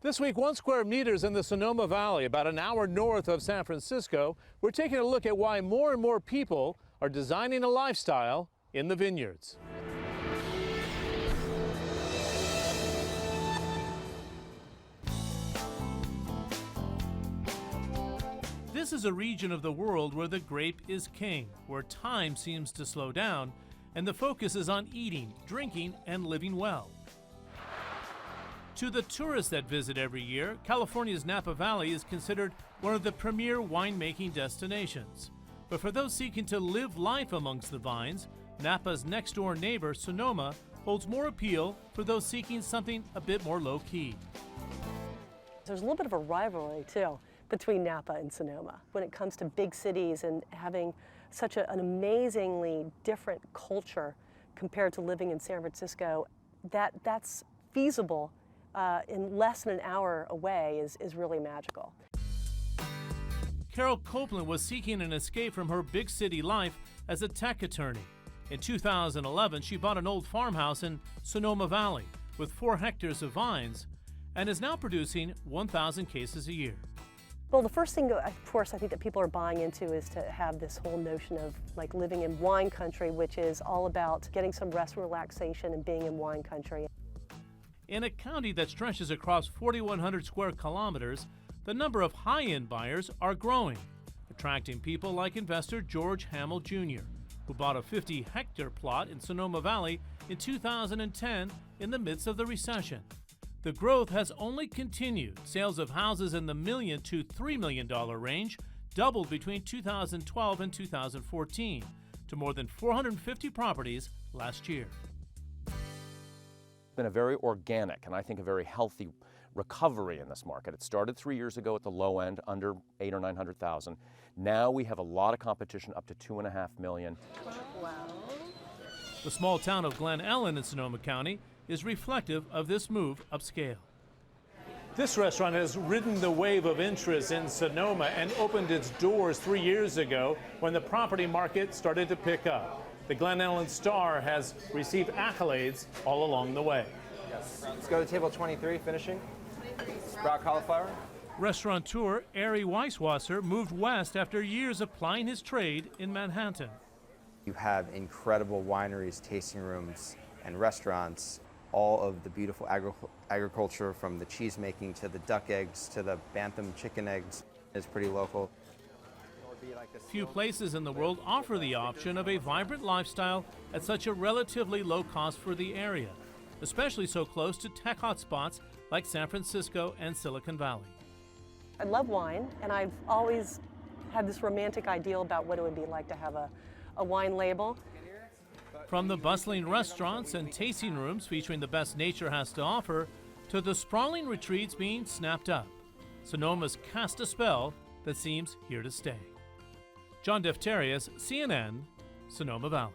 This week, 1 square meters in the Sonoma Valley, about an hour north of San Francisco, we're taking a look at why more and more people are designing a lifestyle in the vineyards. This is a region of the world where the grape is king, where time seems to slow down, and the focus is on eating, drinking, and living well. To the tourists that visit every year, California's Napa Valley is considered one of the premier winemaking destinations. But for those seeking to live life amongst the vines, Napa's next-door neighbor, Sonoma, holds more appeal for those seeking something a bit more low-key. There's a little bit of a rivalry, too, between Napa and Sonoma when it comes to big cities and having such an amazingly different culture compared to living in San Francisco. That's feasible in less than an hour away is really magical. Carol Copeland was seeking an escape from her big city life as a tech attorney. In 2011, she bought an old farmhouse in Sonoma Valley with 4 hectares of vines and is now producing 1,000 cases a year. Well, the first thing, of course, I think that people are buying into is to have this whole notion of like living in wine country, which is all about getting some rest and relaxation and being in wine country. In a county that stretches across 4,100 square kilometers, the number of high-end buyers are growing, attracting people like investor George Hamill Jr., who bought a 50-hectare plot in Sonoma Valley in 2010 in the midst of the recession. The growth has only continued. Sales of houses in the $1 million to $3 million range doubled between 2012 and 2014 to more than 450 properties last year. Been a very organic and I think a very healthy recovery in this market. It started 3 years ago at the low end, under 800,000 or 900,000. Now we have a lot of competition, up to $2.5 million. Wow. The small town of Glen Ellen in Sonoma County is reflective of this move upscale. This restaurant has ridden the wave of interest in Sonoma and opened its doors 3 years ago when the property market started to pick up. The Glen Ellen Star has received accolades all along the way. Yes. Let's go to table 23, finishing. Sprout cauliflower. Restaurateur Ari Weisswasser moved west after years of plying his trade in Manhattan. You have incredible wineries, tasting rooms, and restaurants. All of the beautiful agriculture, from the cheese making to the duck eggs to the bantam chicken eggs, is pretty local. Few places in the world offer the option of a vibrant lifestyle at such a relatively low cost for the area, especially so close to tech hotspots like San Francisco and Silicon Valley. I love wine, and I've always had this romantic ideal about what it would be like to have a wine label. From the bustling restaurants and tasting rooms featuring the best nature has to offer, to the sprawling retreats being snapped up, Sonoma's cast a spell that seems here to stay. John Defterius, CNN, Sonoma Valley.